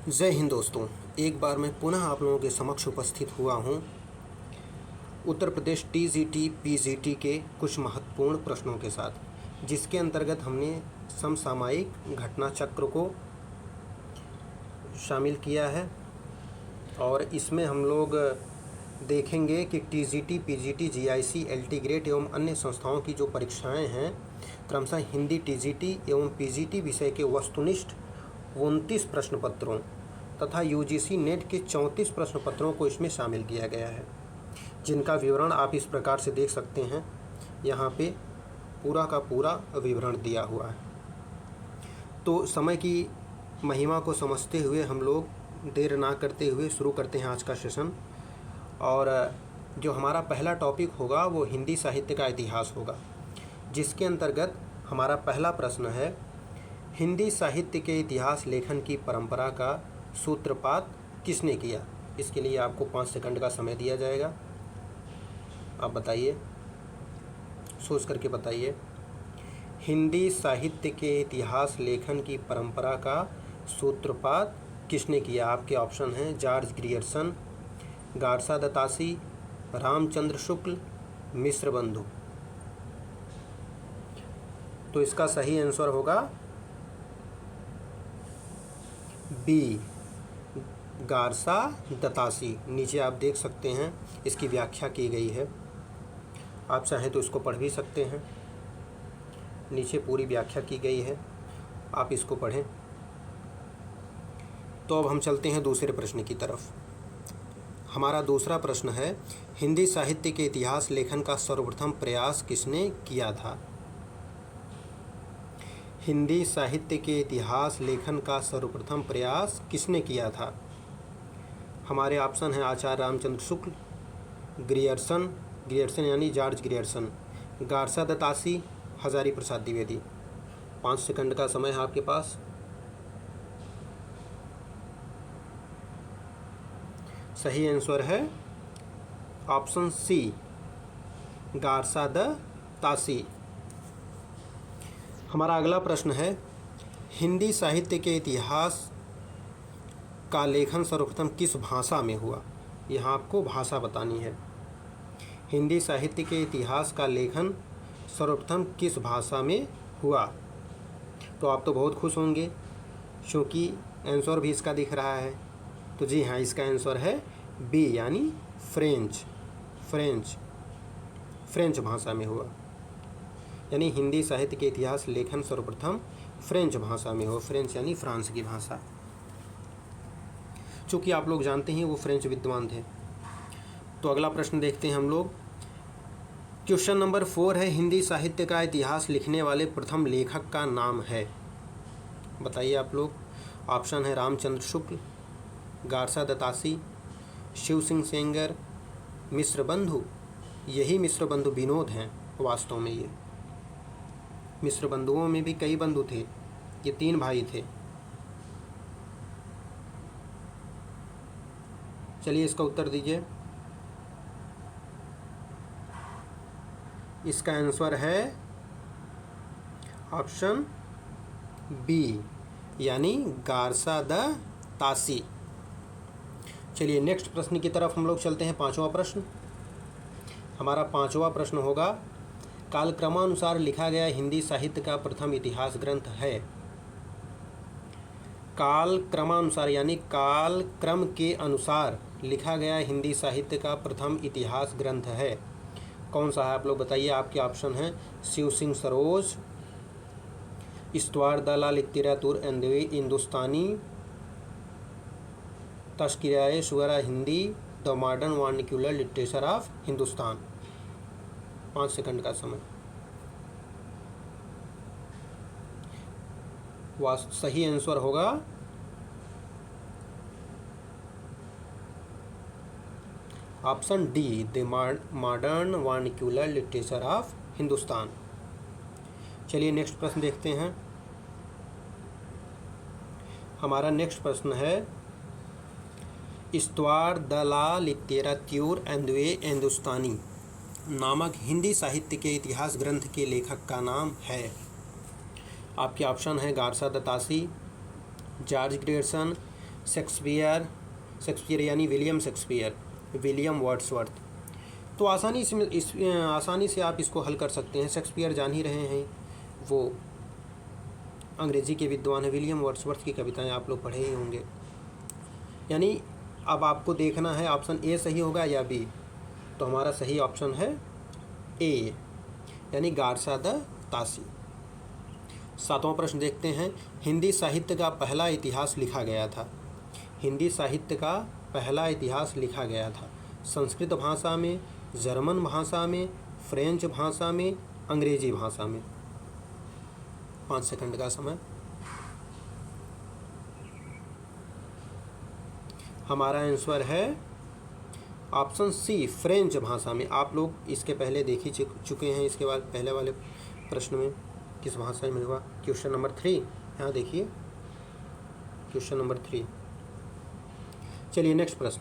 जय हिंद दोस्तों, एक बार मैं पुनः आप लोगों के समक्ष उपस्थित हुआ हूँ उत्तर प्रदेश टीजीटी पीजीटी के कुछ महत्वपूर्ण प्रश्नों के साथ, जिसके अंतर्गत हमने समसामयिक घटना चक्र को शामिल किया है। और इसमें हम लोग देखेंगे कि TGT PGT GIC LT grade एवं अन्य संस्थाओं की जो परीक्षाएं हैं, क्रमशः हिंदी टीजीटी एवं पीजीटी विषय के वस्तुनिष्ठ 29 प्रश्न पत्रों तथा यूजीसी नेट के 34 प्रश्न पत्रों को इसमें शामिल किया गया है, जिनका विवरण आप इस प्रकार से देख सकते हैं। यहाँ पे पूरा का पूरा विवरण दिया हुआ है। तो समय की महिमा को समझते हुए हम लोग देर ना करते हुए शुरू करते हैं आज का सेशन। और जो हमारा पहला टॉपिक होगा वो हिंदी साहित्य का इतिहास होगा, जिसके अंतर्गत हमारा पहला प्रश्न है, हिंदी साहित्य के इतिहास लेखन की परंपरा का सूत्रपात किसने किया। इसके लिए आपको 5 सेकंड का समय दिया जाएगा। आप बताइए, सोच करके बताइए, हिंदी साहित्य के इतिहास लेखन की परंपरा का सूत्रपात किसने किया। आपके ऑप्शन हैं जॉर्ज ग्रियर्सन, गारसा दत्तासी, रामचंद्र शुक्ल, मिश्र बंधु। तो इसका सही आंसर होगा बी, गारसा दत्तासी। नीचे आप देख सकते हैं इसकी व्याख्या की गई है, आप चाहें तो इसको पढ़ भी सकते हैं। नीचे पूरी व्याख्या की गई है, आप इसको पढ़ें। तो अब हम चलते हैं दूसरे प्रश्न की तरफ। हमारा दूसरा प्रश्न है, हिंदी साहित्य के इतिहास लेखन का सर्वप्रथम प्रयास किसने किया था। हिंदी साहित्य के इतिहास लेखन का सर्वप्रथम प्रयास किसने किया था। हमारे ऑप्शन हैं आचार्य रामचंद्र शुक्ल, ग्रियर्सन यानी George Grierson, गारसा दत्तासी, Hazari Prasad Dwivedi. 5 second का समय है आपके पास। सही आंसर है ऑप्शन सी, गारसा दत्तासी। हमारा अगला प्रश्न है, हिंदी साहित्य के इतिहास का लेखन सर्वप्रथम किस भाषा में हुआ। यहाँ आपको भाषा बतानी है। हिंदी साहित्य के इतिहास का लेखन सर्वप्रथम किस भाषा में हुआ। तो आप तो बहुत खुश होंगे क्योंकि आंसर भी इसका दिख रहा है। तो जी हाँ, इसका आंसर है बी यानी फ्रेंच भाषा में हुआ। यानी हिंदी साहित्य के इतिहास लेखन सर्वप्रथम फ्रेंच भाषा में हो। फ्रेंच यानी फ्रांस की भाषा। चूँकि आप लोग जानते हैं वो फ्रेंच विद्वान थे। तो अगला प्रश्न देखते हैं हम लोग। क्वेश्चन नंबर 4 है, हिंदी साहित्य का इतिहास लिखने वाले प्रथम लेखक का नाम है। बताइए आप लोग। ऑप्शन है रामचंद्र शुक्ल, गारसा दत्तासी, शिव सिंह सेंगर, मिश्र बंधु। यही मिश्र बंधु विनोद हैं वास्तव में। ये मिश्र बंधुओं में भी कई बंधु थे, ये 3 भाई थे। चलिए इसका उत्तर दीजिए। इसका आंसर है ऑप्शन बी यानी गारसा दत्तासी। चलिए नेक्स्ट प्रश्न की तरफ हम लोग चलते हैं। 5वां प्रश्न। हमारा 5वां प्रश्न होगा, कालक्रमानुसार लिखा गया हिंदी साहित्य का प्रथम इतिहास ग्रंथ है। कालक्रमानुसार यानी काल क्रम के अनुसार लिखा गया हिंदी साहित्य का प्रथम इतिहास ग्रंथ है। कौन सा है आप लोग बताइए। आपके ऑप्शन हैं शिव सिंह सरोज, इस्तवार द ला literature and Hindustani, Tazkira Shuara Hindi, the modern vernacular literature of Hindustan. 5 second का समय। सही आंसर होगा option D, the modern vernacular literature of Hindustan. चलिए नेक्स्ट प्रश्न देखते हैं। हमारा नेक्स्ट प्रश्न है, इस्तवार द ला लिटरेचर एंड हिंदुस्तानी नामक हिंदी साहित्य के इतिहास ग्रंथ के लेखक का नाम है। आपके ऑप्शन है गारसा दत्तासी, जॉर्ज ग्रियर्सन, शेक्सपियर यानी विलियम शेक्सपियर, विलियम वर्ड्सवर्थ। तो आसानी से आप इसको हल कर सकते हैं। शेक्सपियर जान ही रहे हैं, वो अंग्रेजी के विद्वान हैं। विलियम वर्ड्सवर्थ की कविताएं आप लोग पढ़े ही होंगे। यानी अब आपको देखना है ऑप्शन ए सही होगा या बी। तो हमारा सही ऑप्शन है ए, यानी गारसा द तासी। 7वां प्रश्न देखते हैं। हिंदी साहित्य का पहला इतिहास लिखा गया था। हिंदी साहित्य का पहला इतिहास लिखा गया था संस्कृत भाषा में, जर्मन भाषा में, फ्रेंच भाषा में, अंग्रेजी भाषा में। 5 सेकंड का समय। हमारा आंसर है ऑप्शन सी, फ्रेंच भाषा में। आप लोग इसके पहले देख ही चुके हैं। इसके बाद पहले वाले प्रश्न में किस भाषा में हुआ। क्वेश्चन नंबर 3 यहाँ देखिए, क्वेश्चन नंबर 3। चलिए नेक्स्ट प्रश्न।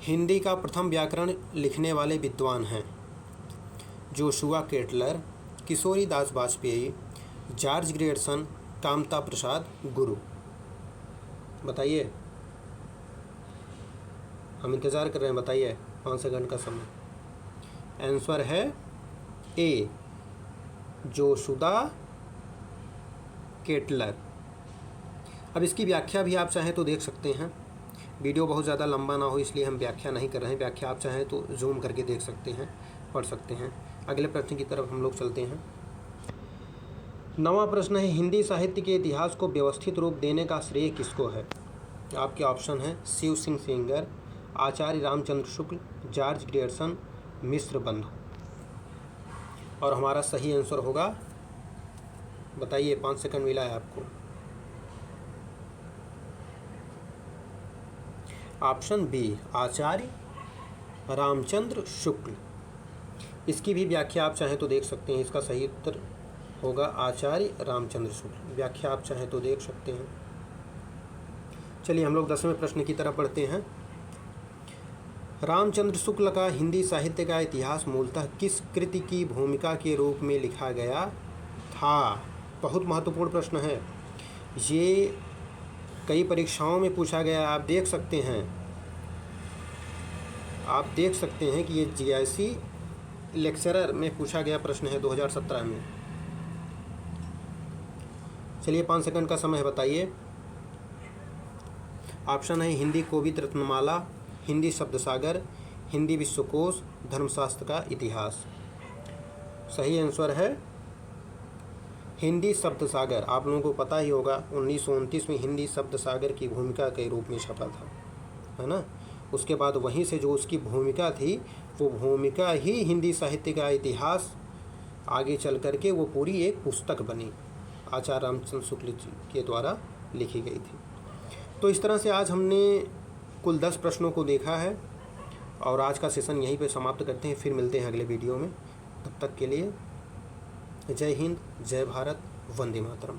हिंदी का प्रथम व्याकरण लिखने वाले विद्वान हैं जोशुआ केटलर, किशोरी दास वाजपेयी, जॉर्ज ग्रियर्सन, कामता प्रसाद गुरु। बताइए, हम इंतज़ार कर रहे हैं, बताइए। 5 सेकंड का समय। आंसर है ए, जोशुआ केटलर। अब इसकी व्याख्या भी आप चाहें तो देख सकते हैं। वीडियो बहुत ज़्यादा लंबा ना हो इसलिए हम व्याख्या नहीं कर रहे हैं। व्याख्या आप चाहें तो जूम करके देख सकते हैं, पढ़ सकते हैं। अगले प्रश्न की तरफ हम लोग चलते हैं। 9वां प्रश्न है। हिंदी साहित्य के इतिहास को व्यवस्थित रूप देने का श्रेय किसको है। आपके ऑप्शन है शिव सिंह सेंगर, आचार्य रामचंद्र शुक्ल, जॉर्ज ग्रियर्सन, मिश्र बंधु। और हमारा सही आंसर होगा, बताइए। 5 सेकंड मिला है आपको। ऑप्शन बी, आचार्य रामचंद्र शुक्ल। इसकी भी व्याख्या आप चाहें तो देख सकते हैं। इसका सही उत्तर होगा आचार्य रामचंद्र शुक्ल। व्याख्या आप चाहें तो देख सकते हैं। चलिए हम लोग 10वें प्रश्न की तरफ बढ़ते हैं। रामचंद्र शुक्ल का हिंदी साहित्य का इतिहास मूलतः किस कृति की भूमिका के रूप में लिखा गया था। बहुत महत्वपूर्ण प्रश्न है ये, कई परीक्षाओं में पूछा गया। आप देख सकते हैं कि ये जीआईसी लेक्चरर में पूछा गया प्रश्न है 2017 में। चलिए 5 सेकंड का समय है, बताइए। ऑप्शन है हिंदी कोविद रत्नमाला, हिंदी शब्द सागर, हिंदी विश्वकोश, धर्मशास्त्र का इतिहास। सही आंसर है हिंदी शब्द सागर। आप लोगों को पता ही होगा 1929 में हिंदी शब्द सागर की भूमिका के रूप में छपा था, है ना। उसके बाद वहीं से जो उसकी भूमिका थी, वो भूमिका ही हिंदी साहित्य का इतिहास आगे चल कर के वो पूरी एक पुस्तक बनी, आचार्य रामचंद्र शुक्ल जी के द्वारा लिखी गई थी। तो इस तरह से आज हमने कुल 10 प्रश्नों को देखा है और आज का सेशन यहीं पे समाप्त करते हैं। फिर मिलते हैं अगले वीडियो में। तब तक के लिए जय हिंद, जय भारत, वंदे मातरम।